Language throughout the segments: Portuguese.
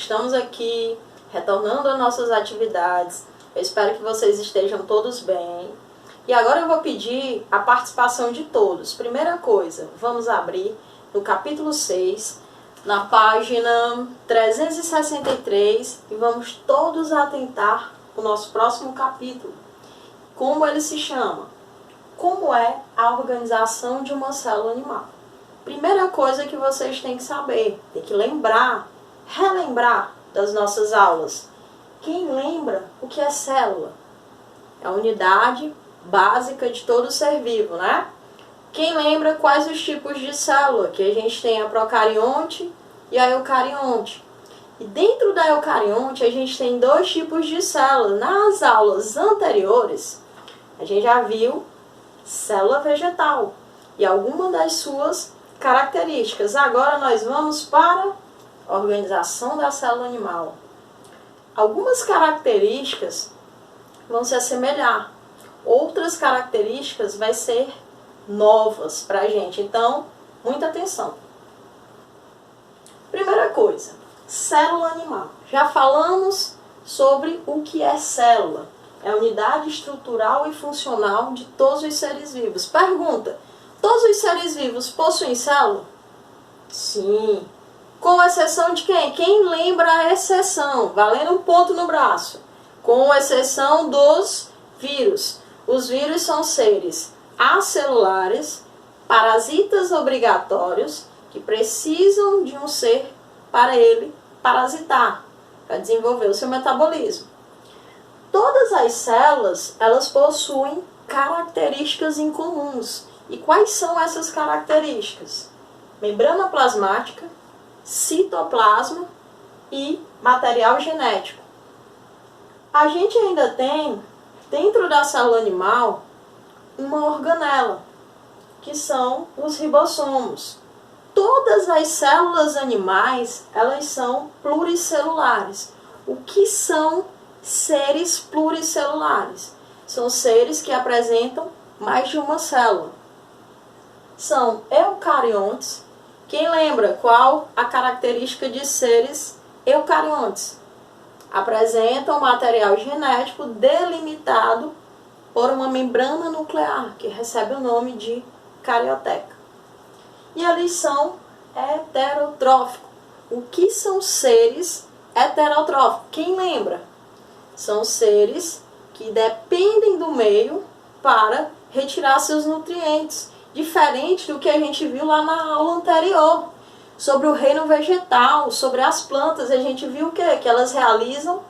estamos aqui retornando às nossas atividades. Eu espero que vocês estejam todos bem. E agora eu vou pedir a participação de todos. Primeira coisa, vamos abrir no capítulo 6, na página 363, e vamos todos atentar o nosso próximo capítulo. Como ele se chama? Como é a organização de uma célula animal? Primeira coisa que vocês têm que saber, tem que lembrar, relembrar das nossas aulas. Quem lembra o que é célula? É a unidade básica de todo ser vivo, né? Quem lembra quais os tipos de célula? Que a gente tem a procarionte e a eucarionte. E dentro da eucarionte a gente tem dois tipos de célula. Nas aulas anteriores, a gente já viu célula vegetal e alguma das suas características. Agora nós vamos para a organização da célula animal. Algumas características vão se assemelhar, outras características vai ser novas para a gente. Então, muita atenção. Primeira coisa, célula animal. Já falamos sobre o que é célula. É a unidade estrutural e funcional de todos os seres vivos. Pergunta, todos os seres vivos possuem célula? Sim. Com exceção de quem? Quem lembra a exceção? Valendo um ponto no braço. Com exceção dos vírus. Os vírus são seres acelulares, parasitas obrigatórios, que precisam de um ser para ele parasitar, para desenvolver o seu metabolismo. Todas as células, elas possuem características incomuns. E quais são essas características? Membrana plasmática, citoplasma e material genético. A gente ainda tem, dentro da célula animal, uma organela, que são os ribossomos. Todas as células animais, elas são pluricelulares. O que são seres pluricelulares? São seres que apresentam mais de uma célula. São eucariontes. Quem lembra qual a característica de seres eucariontes? Apresentam material genético delimitado por uma membrana nuclear, que recebe o nome de carioteca. E eles são heterotróficos. O que são seres heterotróficos? Quem lembra? São seres que dependem do meio para retirar seus nutrientes. Diferente do que a gente viu lá na aula anterior. Sobre o reino vegetal, sobre as plantas. A gente viu o quê? Que elas realizam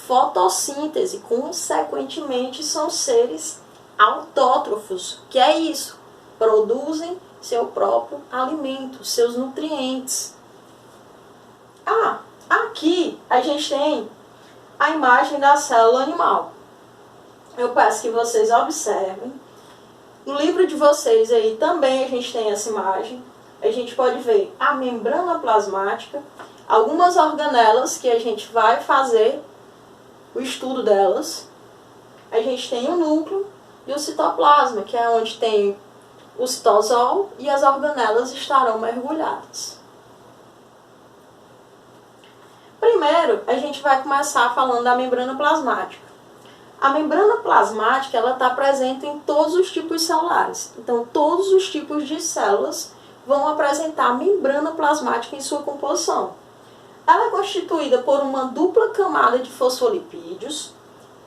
fotossíntese. Consequentemente, são seres autótrofos. Que é isso? Produzem seu próprio alimento, seus nutrientes. Aqui a gente tem a imagem da célula animal. Eu peço que vocês observem. No livro de vocês aí também a gente tem essa imagem. A gente pode ver a membrana plasmática, algumas organelas que a gente vai fazer o estudo delas. A gente tem o núcleo e o citoplasma, que é onde tem o citosol e as organelas estarão mergulhadas. Primeiro, a gente vai começar falando da membrana plasmática. A membrana plasmática, ela está presente em todos os tipos celulares. Então, todos os tipos de células vão apresentar membrana plasmática em sua composição. Ela é constituída por uma dupla camada de fosfolipídios,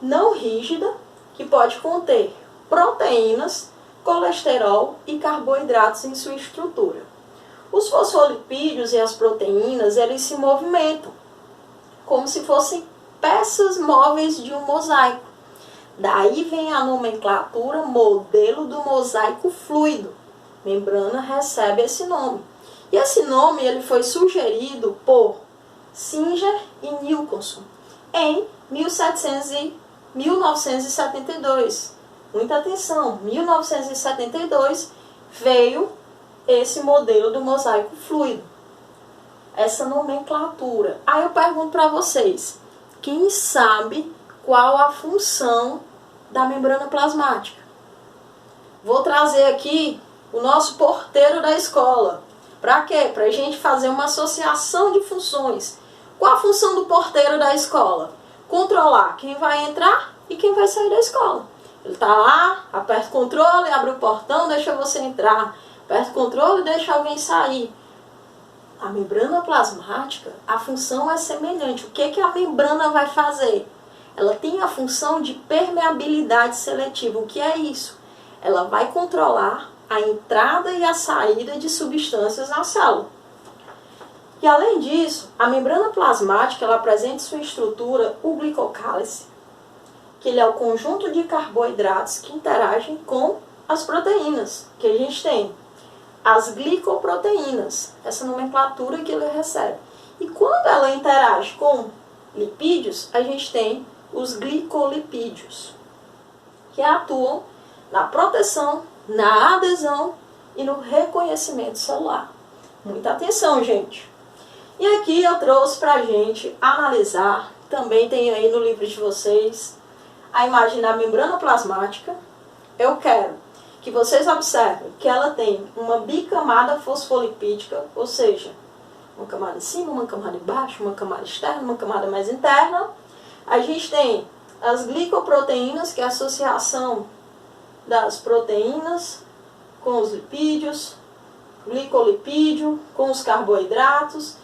não rígida, que pode conter proteínas, colesterol e carboidratos em sua estrutura. Os fosfolipídios e as proteínas, eles se movimentam, como se fossem peças móveis de um mosaico. Daí vem a nomenclatura modelo do mosaico fluido. Membrana recebe esse nome. E esse nome ele foi sugerido por Singer e Nicholson em 1972. Muita atenção, 1972 veio esse modelo do mosaico fluido. Essa nomenclatura. Aí eu pergunto para vocês, quem sabe qual a função da membrana plasmática? Vou trazer aqui o nosso porteiro da escola. Para quê? Para a gente fazer uma associação de funções. Qual a função do porteiro da escola? Controlar quem vai entrar e quem vai sair da escola. Ele está lá, aperta o controle, abre o portão, deixa você entrar. Aperta o controle e deixa alguém sair. A membrana plasmática, a função é semelhante. O que a membrana vai fazer? Ela tem a função de permeabilidade seletiva. O que é isso? Ela vai controlar a entrada e a saída de substâncias na célula. E além disso, a membrana plasmática ela apresenta em sua estrutura o glicocálice, que ele é o conjunto de carboidratos que interagem com as proteínas que a gente tem. As glicoproteínas, essa nomenclatura que ele recebe. E quando ela interage com lipídios, a gente tem os glicolipídios, que atuam na proteção, na adesão e no reconhecimento celular. Muita atenção, gente! E aqui eu trouxe para a gente analisar, também tem aí no livro de vocês, a imagem da membrana plasmática. Eu quero que vocês observem que ela tem uma bicamada fosfolipídica, ou seja, uma camada em cima, uma camada embaixo, uma camada externa, uma camada mais interna. A gente tem as glicoproteínas, que é a associação das proteínas com os lipídios, glicolipídio com os carboidratos.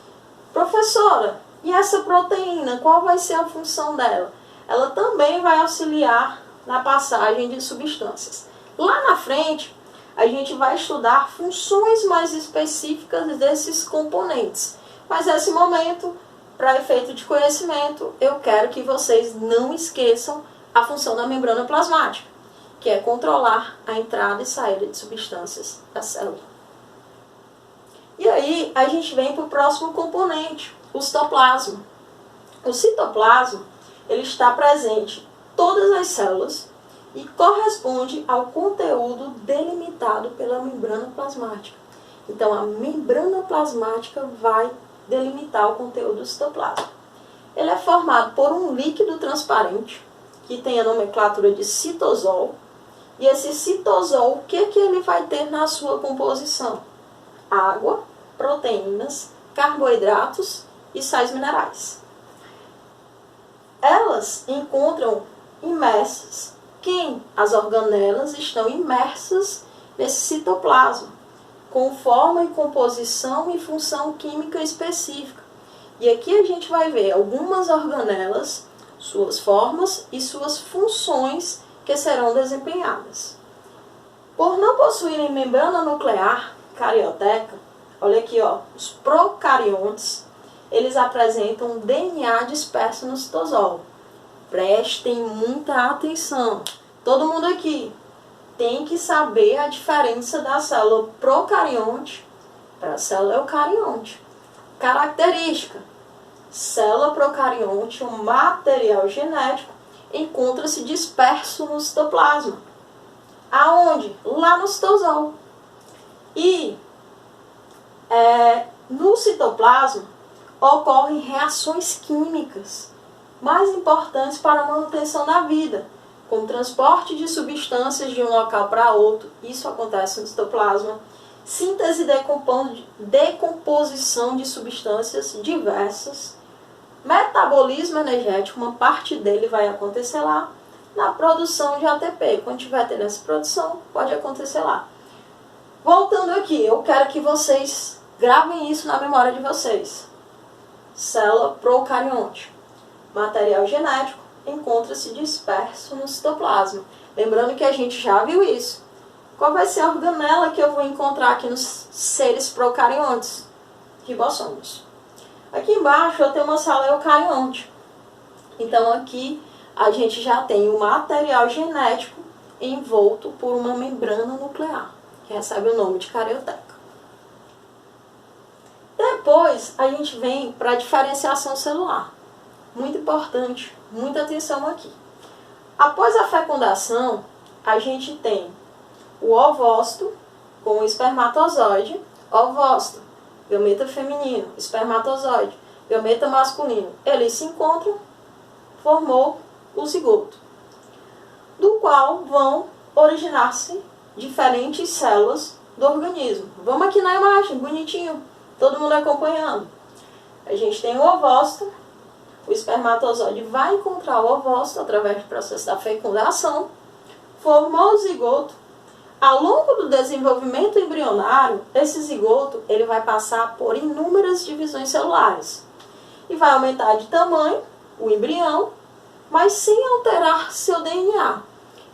Professora, e essa proteína, qual vai ser a função dela? Ela também vai auxiliar na passagem de substâncias. Lá na frente, a gente vai estudar funções mais específicas desses componentes. Mas nesse momento, para efeito de conhecimento, eu quero que vocês não esqueçam a função da membrana plasmática, que é controlar a entrada e saída de substâncias da célula. E aí, a gente vem para o próximo componente, o citoplasma. O citoplasma, ele está presente em todas as células e corresponde ao conteúdo delimitado pela membrana plasmática. Então, a membrana plasmática vai delimitar o conteúdo do citoplasma. Ele é formado por um líquido transparente, que tem a nomenclatura de citosol. E esse citosol, o que ele vai ter na sua composição? Água, proteínas, carboidratos e sais minerais. Elas encontram imersas. As organelas estão imersas nesse citoplasma, com forma e composição e função química específica. E aqui a gente vai ver algumas organelas, suas formas e suas funções que serão desempenhadas. Por não possuírem membrana nuclear carioteca, olha aqui, ó, os procariontes, eles apresentam DNA disperso no citosol. Prestem muita atenção. Todo mundo aqui tem que saber a diferença da célula procarionte para a célula eucarionte. Característica: célula procarionte, o material genético, encontra-se disperso no citoplasma. Aonde? Lá no citosol. E no citoplasma ocorrem reações químicas mais importantes para a manutenção da vida, como transporte de substâncias de um local para outro, isso acontece no citoplasma, síntese e decomposição de substâncias diversas, metabolismo energético, uma parte dele vai acontecer lá, na produção de ATP, quando estiver tendo essa produção, pode acontecer lá. Voltando aqui, eu quero que vocês gravem isso na memória de vocês. Célula procarionte. Material genético encontra-se disperso no citoplasma. Lembrando que a gente já viu isso. Qual vai ser a organela que eu vou encontrar aqui nos seres procariontes? Ribossomos. Aqui embaixo eu tenho uma célula eucarionte. Então aqui a gente já tem o material genético envolto por uma membrana nuclear, que recebe o nome de carioteca. Depois a gente vem para a diferenciação celular. Muito importante, muita atenção aqui. Após a fecundação, a gente tem o ovócito com o espermatozoide, ovócito, gameta feminino, espermatozoide, gameta masculino. Eles se encontram, formou o zigoto, do qual vão originar-se diferentes células do organismo. Vamos aqui na imagem, bonitinho, todo mundo acompanhando. A gente tem o ovócito, o espermatozoide vai encontrar o ovócito através do processo da fecundação, formou o zigoto. Ao longo do desenvolvimento embrionário, esse zigoto ele vai passar por inúmeras divisões celulares e vai aumentar de tamanho o embrião, mas sem alterar seu DNA.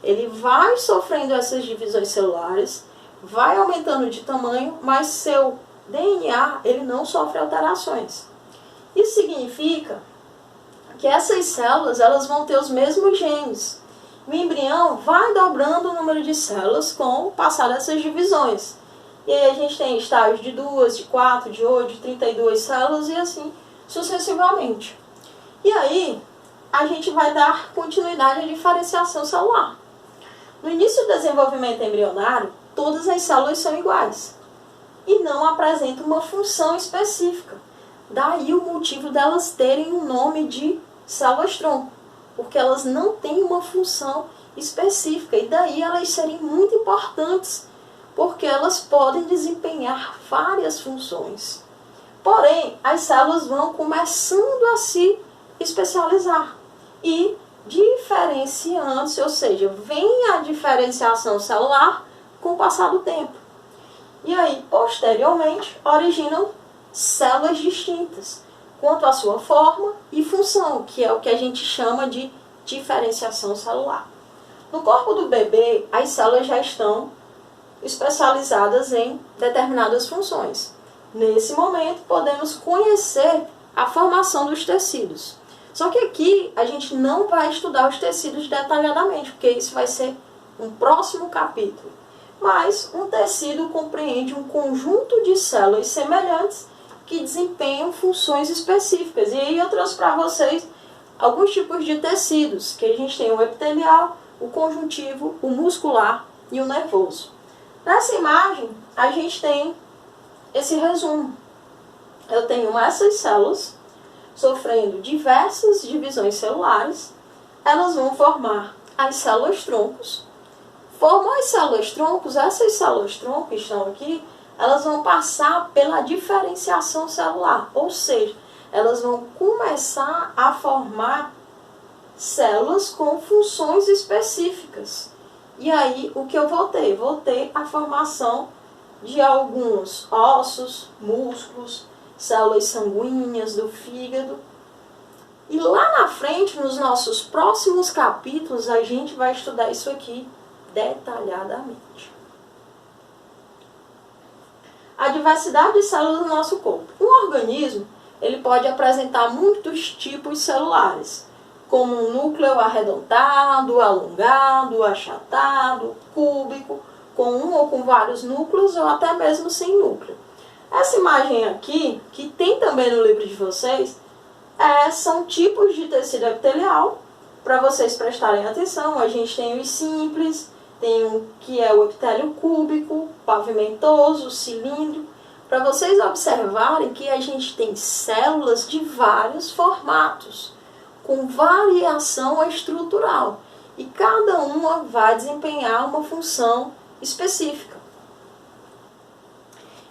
Ele vai sofrendo essas divisões celulares, vai aumentando de tamanho, mas seu DNA ele não sofre alterações. Isso significa que essas células elas vão ter os mesmos genes. O embrião vai dobrando o número de células com o passar dessas divisões. E aí a gente tem estágios de 2, de 4, de 8, de 32 células e assim sucessivamente. E aí a gente vai dar continuidade à diferenciação celular. No início do desenvolvimento embrionário, todas as células são iguais e não apresentam uma função específica. Daí o motivo delas terem o nome de células-tronco, porque elas não têm uma função específica e daí elas serem muito importantes, porque elas podem desempenhar várias funções. Porém, as células vão começando a se especializar e diferenciando-se, ou seja, vem a diferenciação celular com o passar do tempo. E aí, posteriormente, originam células distintas, quanto à sua forma e função, que é o que a gente chama de diferenciação celular. No corpo do bebê, as células já estão especializadas em determinadas funções. Nesse momento, podemos conhecer a formação dos tecidos. Só que aqui a gente não vai estudar os tecidos detalhadamente, porque isso vai ser um próximo capítulo. Mas um tecido compreende um conjunto de células semelhantes que desempenham funções específicas. E aí eu trouxe para vocês alguns tipos de tecidos, que a gente tem o epitelial, o conjuntivo, o muscular e o nervoso. Nessa imagem, a gente tem esse resumo. Eu tenho essas células sofrendo diversas divisões celulares, elas vão formar as células-troncos. Formam as células-troncos, essas células-troncos que estão aqui, elas vão passar pela diferenciação celular, ou seja, elas vão começar a formar células com funções específicas. E aí, o que eu vou ter? Vou ter a formação de alguns ossos, músculos, células sanguíneas do fígado. E lá na frente, nos nossos próximos capítulos, a gente vai estudar isso aqui detalhadamente. A diversidade de células do nosso corpo. Um organismo ele pode apresentar muitos tipos celulares, como um núcleo arredondado, alongado, achatado, cúbico, com um ou com vários núcleos ou até mesmo sem núcleo. Essa imagem aqui, que tem também no livro de vocês, são tipos de tecido epitelial. Para vocês prestarem atenção, a gente tem os simples, tem um que é o epitélio cúbico, pavimentoso, cilíndrico. Para vocês observarem que a gente tem células de vários formatos, com variação estrutural. E cada uma vai desempenhar uma função específica.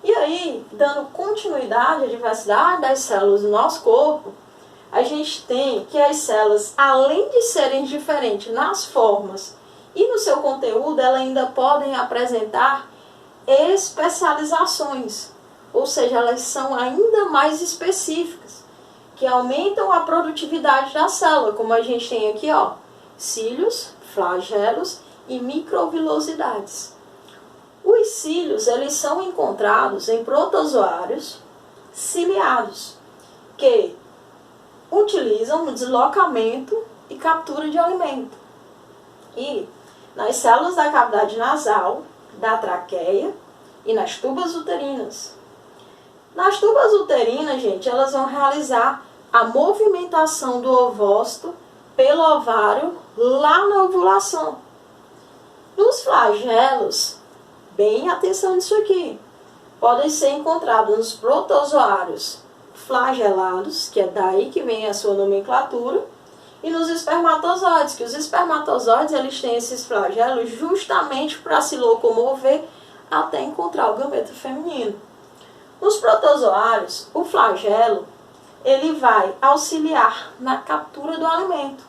E aí, dando continuidade à diversidade das células do nosso corpo, a gente tem que as células, além de serem diferentes nas formas e no seu conteúdo, elas ainda podem apresentar especializações, ou seja, elas são ainda mais específicas, que aumentam a produtividade da célula, como a gente tem aqui, ó, cílios, flagelos e microvilosidades. Os cílios, eles são encontrados em protozoários ciliados, que utilizam no deslocamento e captura de alimento. E nas células da cavidade nasal, da traqueia e nas tubas uterinas. Nas tubas uterinas, gente, elas vão realizar a movimentação do ovócito pelo ovário lá na ovulação. Nos flagelos, bem atenção nisso aqui, podem ser encontrados nos protozoários flagelados, que é daí que vem a sua nomenclatura, e nos espermatozoides, que os espermatozoides eles têm esses flagelos justamente para se locomover até encontrar o gameto feminino. Nos protozoários, o flagelo ele vai auxiliar na captura do alimento.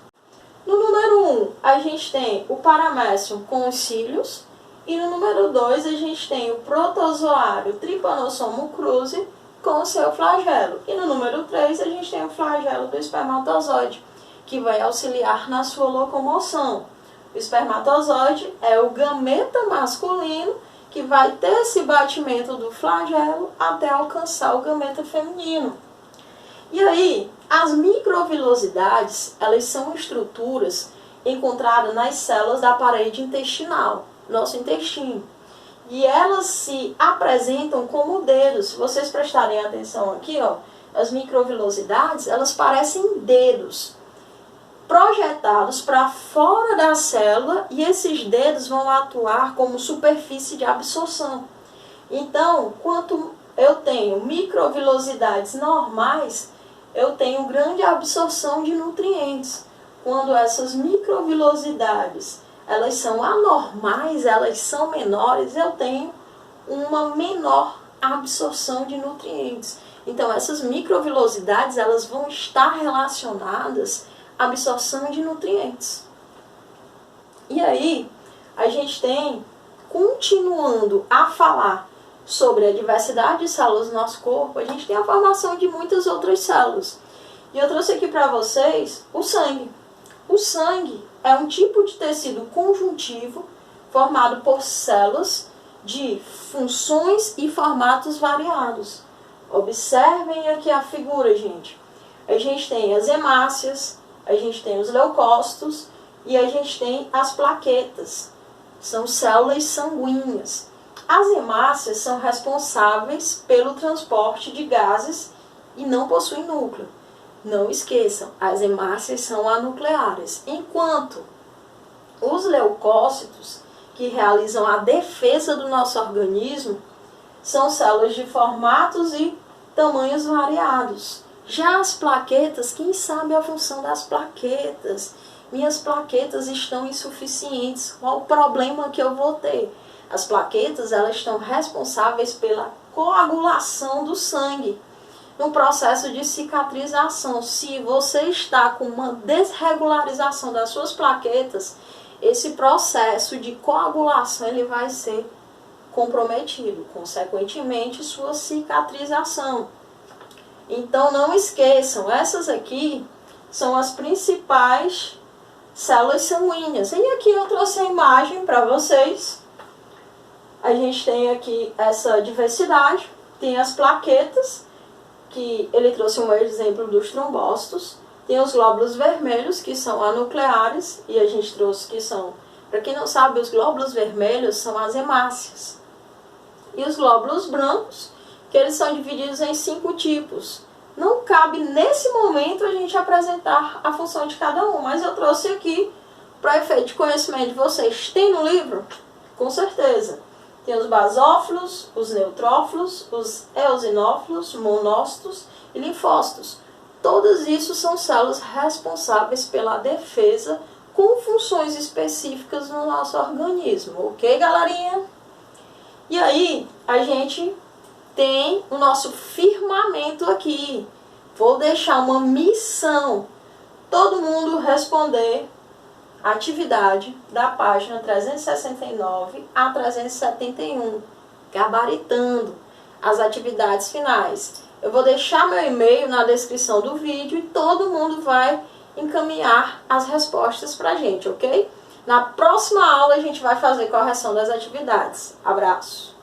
No número 1, a gente tem o paramécium com os cílios, e no número 2, a gente tem o protozoário Trypanosoma cruzi com o seu flagelo. E no número 3, a gente tem o flagelo do espermatozoide, que vai auxiliar na sua locomoção. O espermatozoide é o gameta masculino que vai ter esse batimento do flagelo até alcançar o gameta feminino. E aí, as microvilosidades, elas são estruturas encontradas nas células da parede intestinal, nosso intestino. E elas se apresentam como dedos. Se vocês prestarem atenção aqui, ó, as microvilosidades, elas parecem dedos projetados para fora da célula, e esses dedos vão atuar como superfície de absorção. Então, quanto eu tenho microvilosidades normais, eu tenho grande absorção de nutrientes. Quando essas microvilosidades elas são anormais, elas são menores, eu tenho uma menor absorção de nutrientes. Então, essas microvilosidades elas vão estar relacionadas à absorção de nutrientes. E aí, a gente tem, continuando a falar sobre a diversidade de células do nosso corpo, a gente tem a formação de muitas outras células. E eu trouxe aqui para vocês o sangue. O sangue é um tipo de tecido conjuntivo formado por células de funções e formatos variados. Observem aqui a figura, gente. A gente tem as hemácias, a gente tem os leucócitos e a gente tem as plaquetas. São células sanguíneas. As hemácias são responsáveis pelo transporte de gases e não possuem núcleo. Não esqueçam, as hemácias são anucleares, enquanto os leucócitos, que realizam a defesa do nosso organismo, são células de formatos e tamanhos variados. Já as plaquetas, quem sabe a função das plaquetas? Minhas plaquetas estão insuficientes, qual o problema que eu vou ter? As plaquetas, elas estão responsáveis pela coagulação do sangue, no processo de cicatrização. Se você está com uma desregularização das suas plaquetas, esse processo de coagulação ele vai ser comprometido, consequentemente sua cicatrização. Então não esqueçam, essas aqui são as principais células sanguíneas. E aqui eu trouxe a imagem para vocês. A gente tem aqui essa diversidade, tem as plaquetas, que ele trouxe um exemplo dos trombócitos, tem os glóbulos vermelhos, que são anucleares, e a gente trouxe que são, para quem não sabe, os glóbulos vermelhos são as hemácias. E os glóbulos brancos, que eles são divididos em 5 tipos. Não cabe nesse momento a gente apresentar a função de cada um, mas eu trouxe aqui para efeito de conhecimento de vocês. Tem no livro? Com certeza. Tem os basófilos, os neutrófilos, os eosinófilos, monócitos e linfócitos. Todos isso são células responsáveis pela defesa com funções específicas no nosso organismo. Ok, galerinha? E aí, a gente tem o nosso firmamento aqui. Vou deixar uma missão. Todo mundo responder a atividade da página 369 a 371, gabaritando as atividades finais. Eu vou deixar meu e-mail na descrição do vídeo e todo mundo vai encaminhar as respostas pra gente, ok? Na próxima aula a gente vai fazer correção das atividades. Abraço!